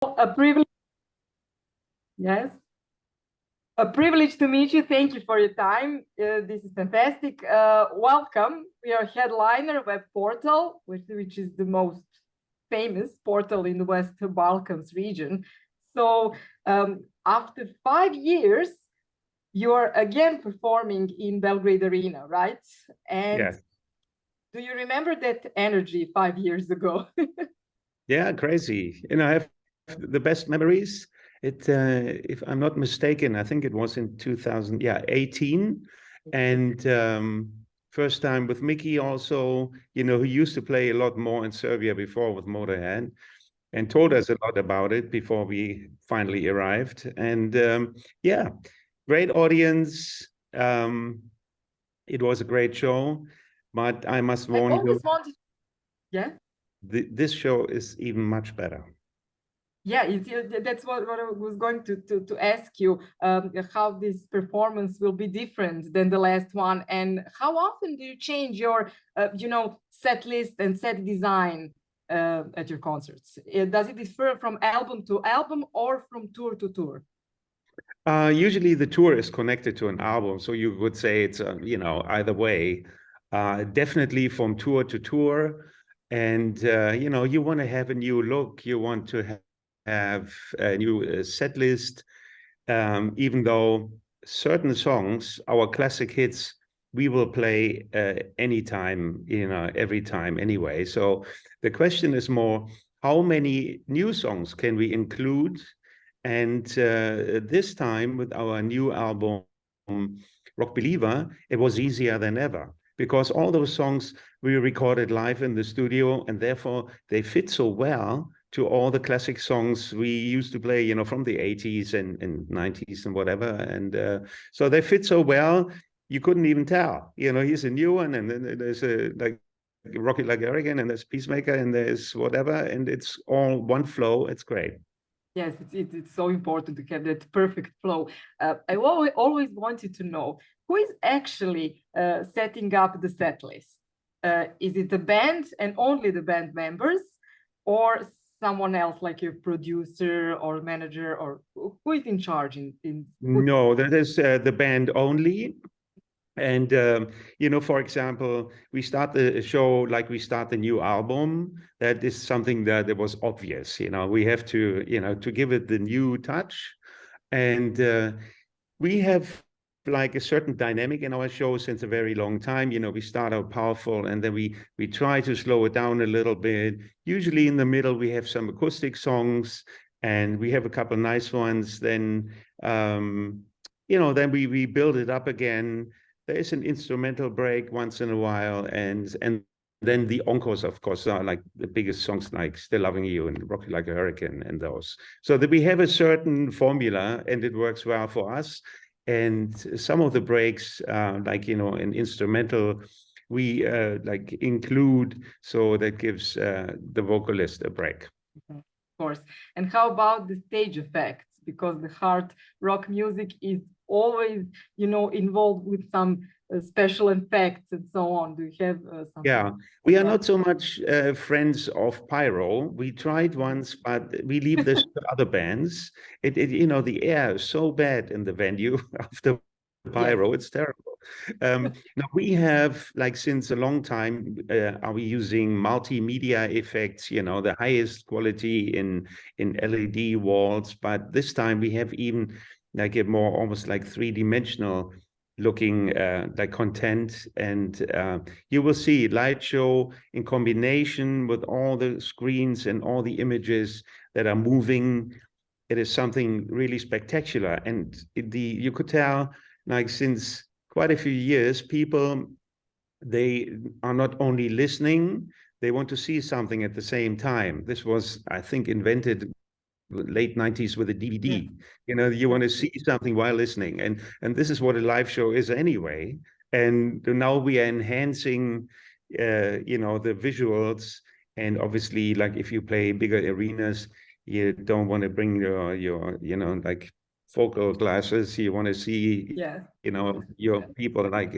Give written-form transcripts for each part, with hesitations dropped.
A privilege. Yes. A privilege to meet you. Thank you for your time. This is fantastic. Welcome. We are headliner web portal, which is the most famous portal in the West Balkans region. So after 5 years, you're again performing in Belgrade Arena, right? And yes. Do you remember that energy 5 years ago? Yeah, crazy. I have the best memories. If I'm not mistaken, I think it was in 2018, and first time with Mickey also. Who used to play a lot more in Serbia before with Motorhead, and told us a lot about it before we finally arrived. And yeah, great audience. It was a great show, but I must warn you, Yeah. this show is even much better. Yeah, that's what I was going to ask you, how this performance will be different than the last one, and how often do you change your, set list and set design at your concerts? Does it differ from album to album or from tour to tour? Usually the tour is connected to an album, so you would say it's either way. Definitely from tour to tour, and you want to have a new look. You want to have a new set list, even though certain songs, our classic hits, we will play anytime, every time anyway. So the question is more, how many new songs can we include? And this time with our new album, Rock Believer, it was easier than ever, because all those songs we recorded live in the studio, and therefore they fit so well to all the classic songs we used to play, from the 80s and 90s and whatever. And so they fit so well, you couldn't even tell. Here's a new one, and then there's like Rocky Like Hurricane, and there's Peacemaker, and there's whatever, and it's all one flow. It's great. Yes, it's so important to have that perfect flow. I always wanted to know who is actually setting up the set list. Is it the band and only the band members, or someone else like your producer or manager, or who is in charge? No, that is the band only. And, for example, we start the show like we start the new album. That is something that was obvious. We have to, to give it the new touch. And we have like a certain dynamic in our show since a very long time. We start out powerful, and then we try to slow it down a little bit. Usually in the middle, we have some acoustic songs, and we have a couple nice ones. Then, then we build it up again. There is an instrumental break once in a while, and then the encores, of course, are like the biggest songs, like Still Loving You and Rocky Like a Hurricane and those. So that we have a certain formula, and it works well for us. And some of the breaks, like, an instrumental, we like include, so that gives the vocalist a break. Of course. And how about the stage effects? Because the hard rock music is always, involved with some special effects and so on. Do you have something? Yeah, we are not so much friends of pyro. We tried once, but we leave this to other bands. The air is so bad in the venue after pyro. Yes. It's terrible. Now we have, like, since a long time, are we using multimedia effects, the highest quality in LED walls, but this time we have even like a more almost like three-dimensional looking like content, and you will see light show in combination with all the screens and all the images that are moving. It is something really spectacular, and you could tell, like, since quite a few years, people, they are not only listening, they want to see something at the same time. This was, I think, invented late 90s with a DVD. You want to see something while listening, and this is what a live show is anyway. And now we are enhancing the visuals, and obviously, like, if you play bigger arenas, you don't want to bring your like focal glasses. You want to see your people like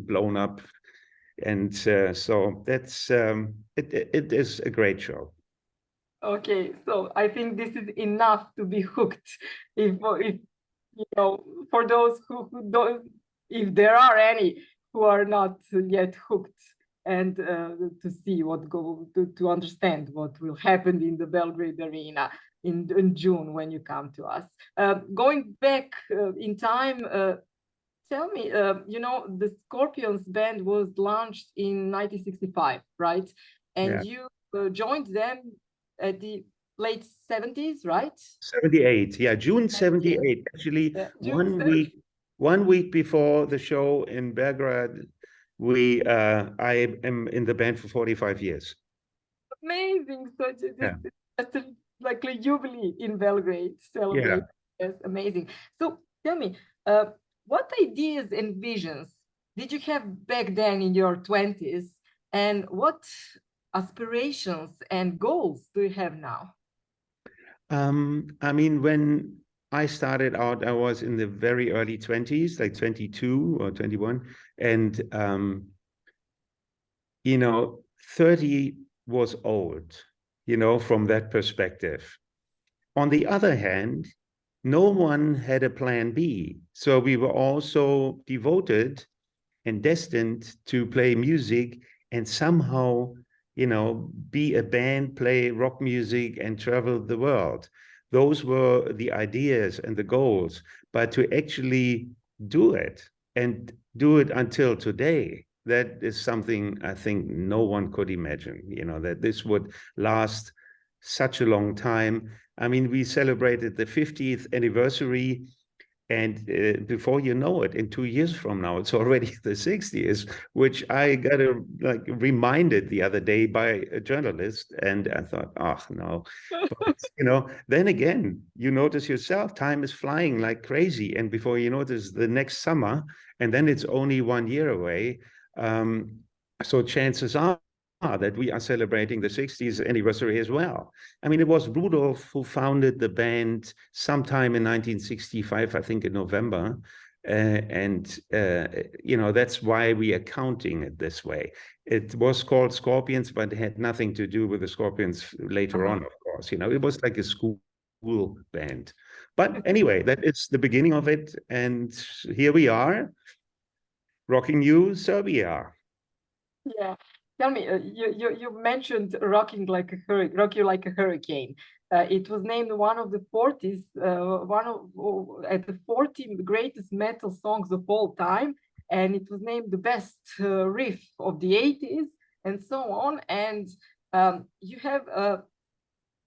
blown up, and so that's it is a great show. Okay, so I think this is enough to be hooked. If you know, for those who don't, if there are any who are not yet hooked, and to see to understand what will happen in the Belgrade Arena in June when you come to us. Going back in time, tell me, you know, the Scorpions band was launched in 1965, right? And Yeah. you joined them at the late 70s, right? 78, yeah, June 78. Actually, Yeah, June 1 week before the show in Belgrade, I am in the band for 45 years. Amazing. So Yeah. just like a jubilee in Belgrade celebrate. Yeah. Yes, amazing. So tell me, what ideas and visions did you have back then in your 20s, and what aspirations and goals do you have now? I mean, when I started out, I was in the very early 20s, like 22 or 21. And, you know, 30 was old, you know, from that perspective. On the other hand, no one had a plan B. So we were all so devoted and destined to play music and somehow, you know, be a band, play rock music and travel the world. Those were the ideas and the goals, but to actually do it and do it until today, that is something I think no one could imagine, you know, that this would last such a long time. I mean, we celebrated the 50th anniversary, and before you know it, in 2 years from now, it's already the 60th, which I got reminded the other day by a journalist. And I thought, oh, no. But, you know, then again, you notice yourself, time is flying like crazy. And before you notice, the next summer, and then it's only 1 year away. So chances are that we are celebrating the 60th anniversary as well. I mean, it was Rudolf who founded the band sometime in 1965, I think in November. You know, that's why we are counting it this way. It was called Scorpions, but it had nothing to do with the Scorpions later on, of course. You know, it was like a school band. But anyway, that is the beginning of it. And here we are, rocking you, Serbia. Yeah. Tell me, you mentioned Rock You Like a Hurricane. It was named one of the 40s, at the 40 greatest metal songs of all time, and it was named the best riff of the 80s, and so on. And you have,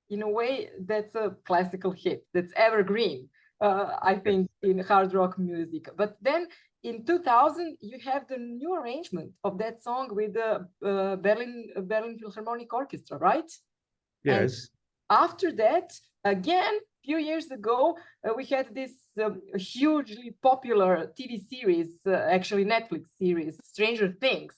in a way, that's a classical hit, that's evergreen, I think, in hard rock music. But then in 2000, you have the new arrangement of that song with the Berlin Philharmonic Orchestra, right? Yes. And after that, again, a few years ago, we had this hugely popular TV series, actually Netflix series, Stranger Things,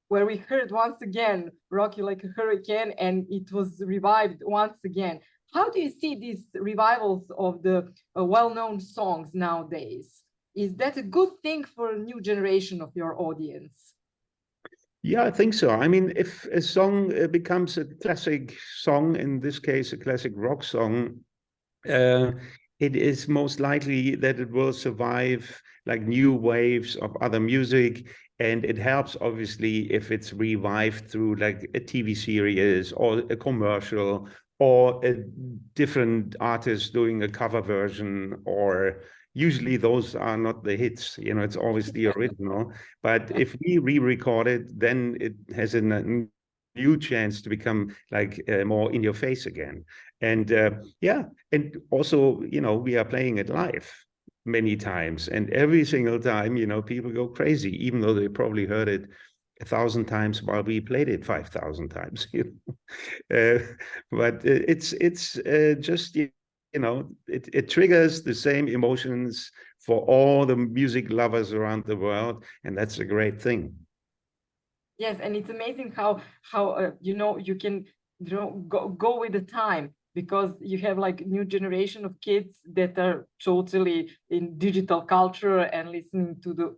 where we heard once again Rock You Like a Hurricane, and it was revived once again. How do you see these revivals of the well-known songs nowadays? Is that a good thing for a new generation of your audience? Yeah, I think so. I mean, if a song becomes a classic song, in this case, a classic rock song, it is most likely that it will survive like new waves of other music. And it helps, obviously, if it's revived through like a TV series or a commercial or a different artist doing a cover version, or usually those are not the hits, you know, it's always the original. But if we re-record it, then it has a new chance to become like more in your face again. And yeah, and also, you know, we are playing it live many times, and every single time, you know, people go crazy, even though they probably heard it 1,000 times while we played it 5,000 times. But it's just, you know, it triggers the same emotions for all the music lovers around the world, and that's a great thing. Yes, and it's amazing how you know, you can, you know, go with the time, because you have like new generation of kids that are totally in digital culture and listening to the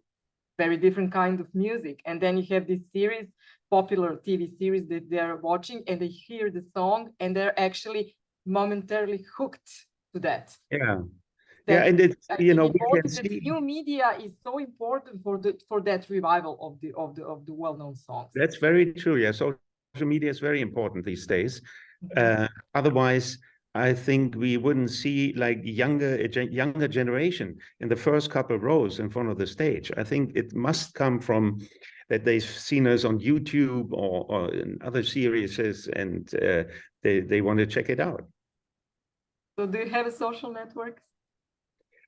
very different kind of music. And then you have this series popular TV series that they're watching, and they hear the song and they're actually momentarily hooked to that. Yeah. Yeah, and it's, you know, we can see new media is so important for that revival of the well-known songs. that's very true. Yeah, social media is very important these days. Otherwise, I think we wouldn't see like younger generation in the first couple rows in front of the stage. I think it must come from that they've seen us on YouTube or in other series, and they want to check it out. So do you have a social network?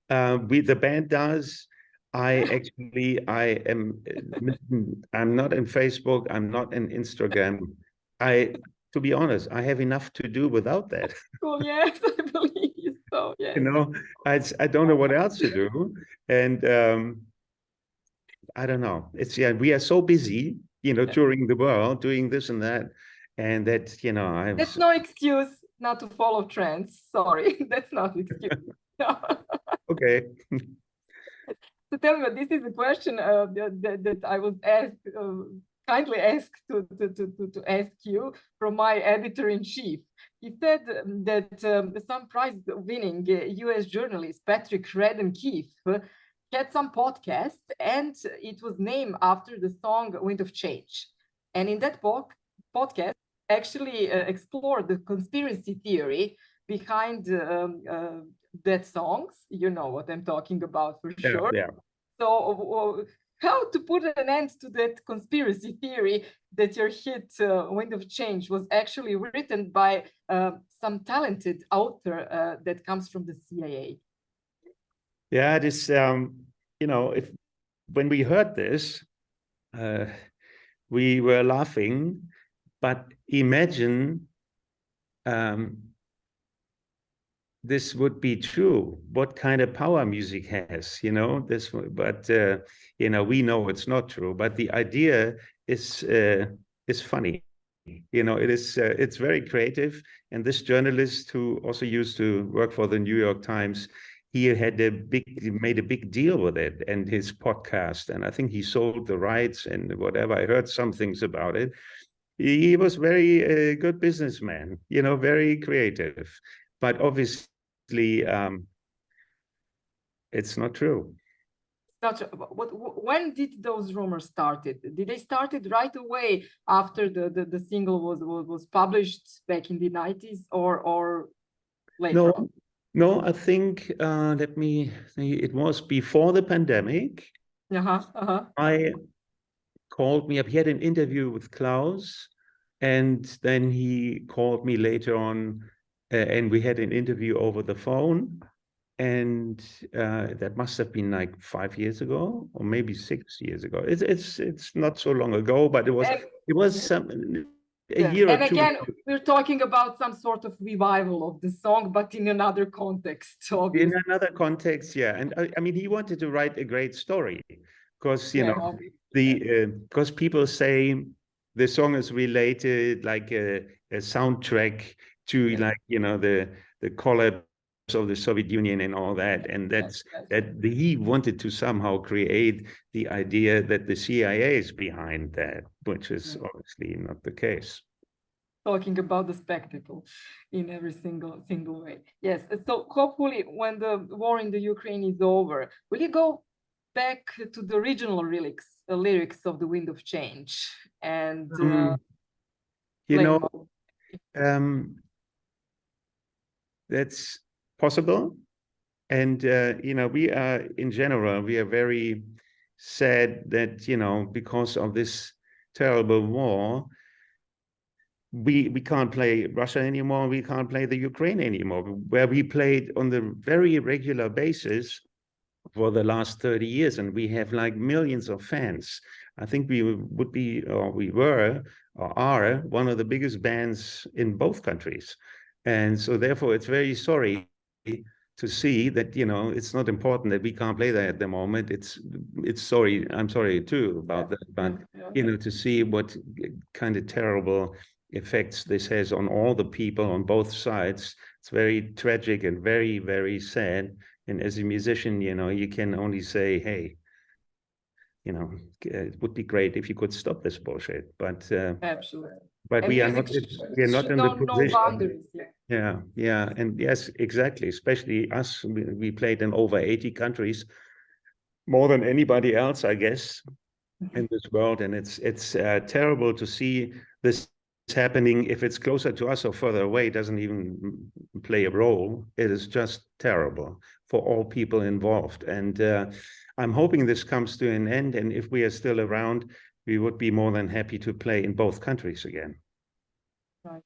The band does. I'm not in Facebook. I'm not in Instagram. To be honest, I have enough to do without that. Cool, yes, I believe so. Yes. You know, I don't know what else to do, and I don't know. It's we are so busy, you know, touring the world, doing this and that, and that, you know, that's no excuse not to follow trends. Sorry, that's not an excuse. Okay. So tell me, this is a question that I was asked, kindly asked to ask you from my editor-in-chief. He said that some prize-winning US journalist, Patrick Redden Keefe, had some podcast, and it was named after the song Wind of Change. And in that podcast, actually explored the conspiracy theory behind that songs. You know what I'm talking about for sure. Yeah. So how to put an end to that conspiracy theory that your hit Wind of Change was actually written by some talented author that comes from the CIA? Yeah, it is, you know, when we heard this, we were laughing, but imagine this would be true. What kind of power music has, you know, but, you know, we know it's not true, but the idea is funny. You know, it's very creative. And this journalist who also used to work for the New York Times, he made a big deal with it and his podcast. And I think he sold the rights and whatever. I heard some things about it. He was very good businessman, you know, very creative. But obviously, it's not true. When did those rumors started? Did they started right away after the single was published back in the 90s or later on? No, I think, let me see, it was before the pandemic. I called me up. He had an interview with Klaus, and then he called me later on, and we had an interview over the phone. And that must have been like 5 years ago, or maybe 6 years ago. It's not so long ago, but it was some a year or two. And again, we're talking about some sort of revival of the song, but in another context. Obviously. In another context, yeah. And I mean, he wanted to write a great story, because you know because people say the song is related like a soundtrack to like, you know, the collapse of the Soviet Union and all that, and he wanted to somehow create the idea that the CIA is behind that, which is obviously not the case. Talking about the spectacle in every single way. Yes. So hopefully, when the war in the Ukraine is over, will you go back to the original lyrics of the Wind of Change and you know, that's possible. And, you know, we are, in general, we are very sad that, you know, because of this terrible war, we can't play Russia anymore. We can't play the Ukraine anymore, where we played on the very regular basis for the last 30 years. And we have like millions of fans. I think we would be, or we were, or are one of the biggest bands in both countries. And so therefore, it's very sorry to see that, you know, it's not important that we can't play that at the moment. I'm sorry too about that, but you know, to see what kind of terrible effects this has on all the people on both sides, it's very tragic and very, very sad. And as a musician, you know, you can only say, hey, you know, it would be great if you could stop this bullshit. But Absolutely. but And we are not in the no position. boundaries. Yeah, and yes, exactly. Especially us, we played in over 80 countries, more than anybody else, I guess, in this world. And it's terrible to see this happening. If it's closer to us or further away, it doesn't even play a role. It is just terrible for all people involved. And I'm hoping this comes to an end. And if we are still around, we would be more than happy to play in both countries again. Right.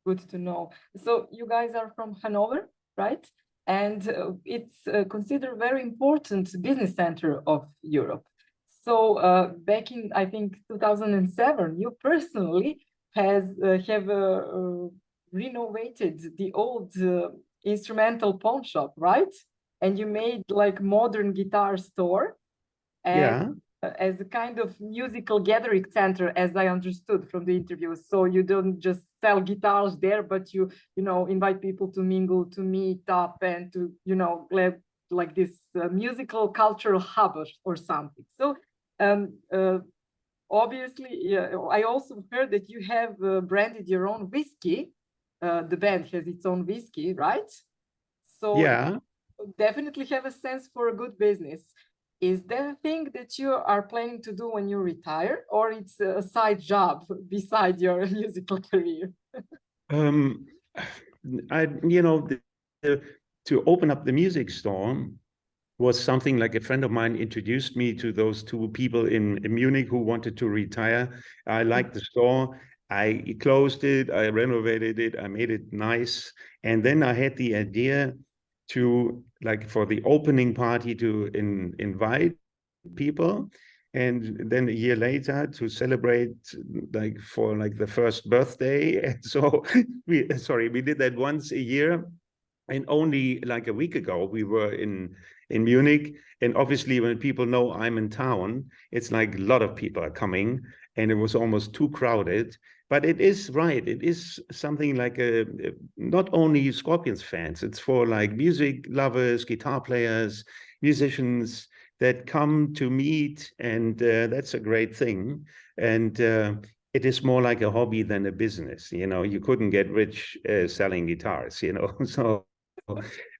Good to know. So you guys are from Hanover, right? And it's considered a very important business center of Europe. So back in, I think, 2007, you personally have renovated the old instrumental pawn shop, right? And you made like modern guitar store. And as a kind of musical gathering center, as I understood from the interviews. So you don't just sell guitars there, but you invite people to mingle, to meet up, and to like this musical cultural hub or something. So obviously, I also heard that you have branded your own whiskey. The band has its own whiskey, right? So yeah, definitely have a sense for a good business. Is that a thing that you are planning to do when you retire, or it's a side job beside your musical career? To open up the music store was something like a friend of mine introduced me to those two people in Munich who wanted to retire. I liked the store. I closed it, I renovated it, I made it nice. And then I had the idea to, like, for the opening party to invite people. And then a year later to celebrate like for like the first birthday. And so we did that once a year. And only like a week ago, we were in Munich. And obviously, when people know I'm in town, it's like a lot of people are coming, and it was almost too crowded. But it is right. It is something like not only Scorpions fans. It's for like music lovers, guitar players, musicians that come to meet, and that's a great thing. And it is more like a hobby than a business. You couldn't get rich selling guitars. So.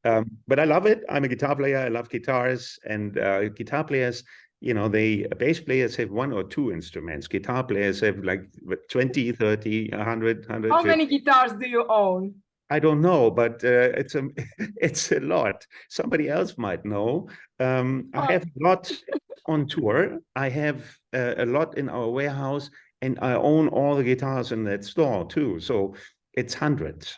But I love it. I'm a guitar player. I love guitars, and guitar players, bass players have one or two instruments. Guitar players have like 20, 30, 100, 150. How many guitars do you own? I don't know, but it's a lot. Somebody else might know. I have a lot on tour. I have a lot in our warehouse, and I own all the guitars in that store too. So it's hundreds.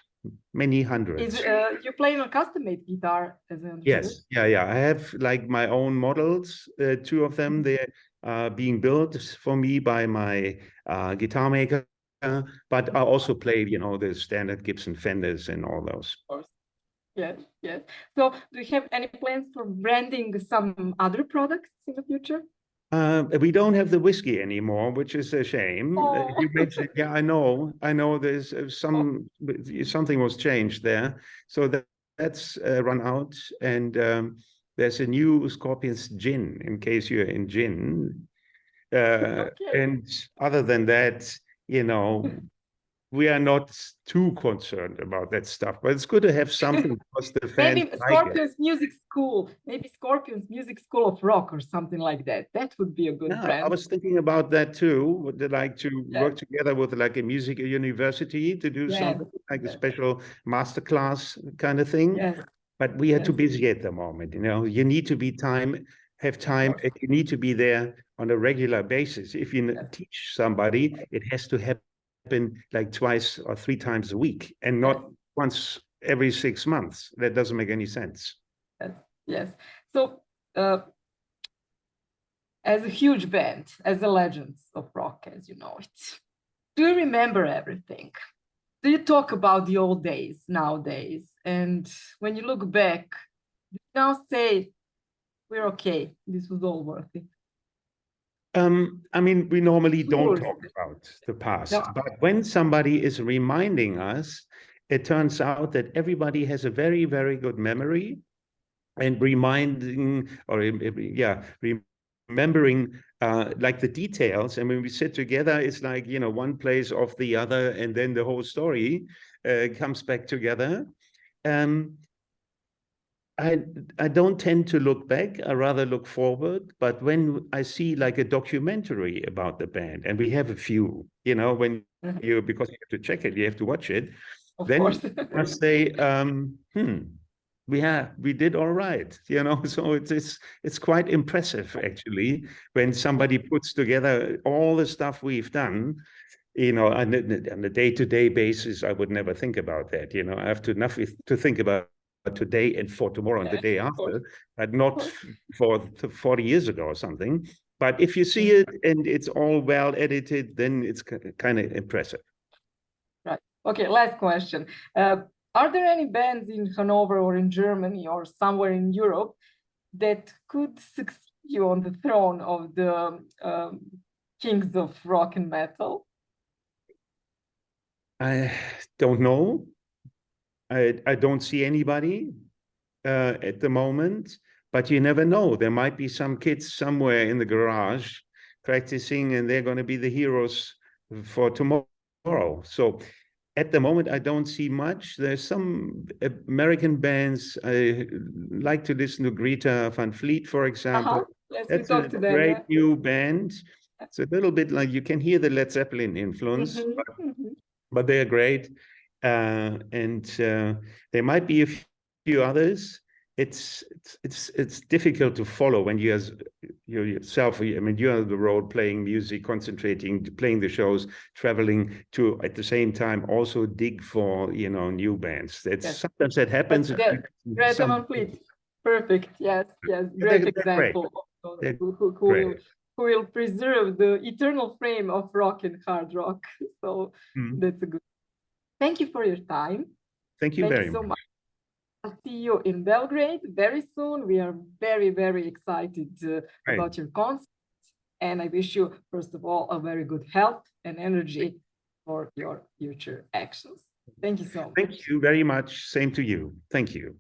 Many hundreds. You play on a custom-made guitar, as I understood? Yes, yeah. I have like my own models. Two of them, they're being built for me by my guitar maker. But I also play, the standard Gibson Fenders and all those. Of course. Yes. So, do you have any plans for branding some other products in the future? We don't have the whiskey anymore, which is a shame. Oh. You mentioned, yeah, I know. There's something was changed there, so that's run out, and there's a new Scorpions gin in case you're in gin. Okay. And other than that, we are not too concerned about that stuff, but it's good to have something because the fans Maybe Scorpions Music School, maybe Scorpions Music School of Rock or something like that. That would be a good brand. I was thinking about that too. Would like to work together with like a music university to do something like a special masterclass kind of thing. Yes. But we are too busy at the moment. You need to have time. You need to be there on a regular basis. If you teach somebody, it has to happen like twice or three times a week and not once every 6 months. That doesn't make any sense. Yes. So as a huge band, as a legends of rock, as you know it, do you remember everything? Do you talk about the old days nowadays? And when you look back, do you now say, we're okay, this was all worth it? We normally don't talk about the past, but when somebody is reminding us, it turns out that everybody has a very, very good memory, and reminding remembering like the details. And when we sit together, it's like, you know, one plays off the other, and then the whole story comes back together. I don't tend to look back, I rather look forward. But when I see like a documentary about the band, and we have a few, you know, when you, because you have to check it, you have to watch it, then I must say, we did all right, you know. So it's quite impressive actually when somebody puts together all the stuff we've done. You know, on a day-to-day basis, I would never think about that. You know, I have enough to think about today and for tomorrow and the day after, but not for 40 years ago or something. But if you see it and it's all well edited, then it's kind of impressive. Right. Okay, last question. Are there any bands in Hanover or in Germany or somewhere in Europe that could succeed you on the throne of the kings of rock and metal? I don't know. I don't see anybody at the moment, but you never know. There might be some kids somewhere in the garage practicing, and they're going to be the heroes for tomorrow. So at the moment, I don't see much. There's some American bands. I like to listen to Greta Van Fleet, for example. Yes, that's a great new band. It's a little bit like, you can hear the Led Zeppelin influence, but they're great. And there might be a few others. It's difficult to follow when you're yourself. I mean, you're on the road playing music, concentrating, playing the shows, traveling to at the same time also dig for, you know, new bands. Sometimes that happens. Greta Van Fleet, perfect. Yes, great example. Who will preserve the eternal flame of rock and hard rock. So that's a good. Thank you for your time. Thank you very much. I'll see you in Belgrade very soon. We are very, very excited about your concert. And I wish you, first of all, a very good health and energy for your future actions. Thank you so much. Thank you very much. Same to you. Thank you.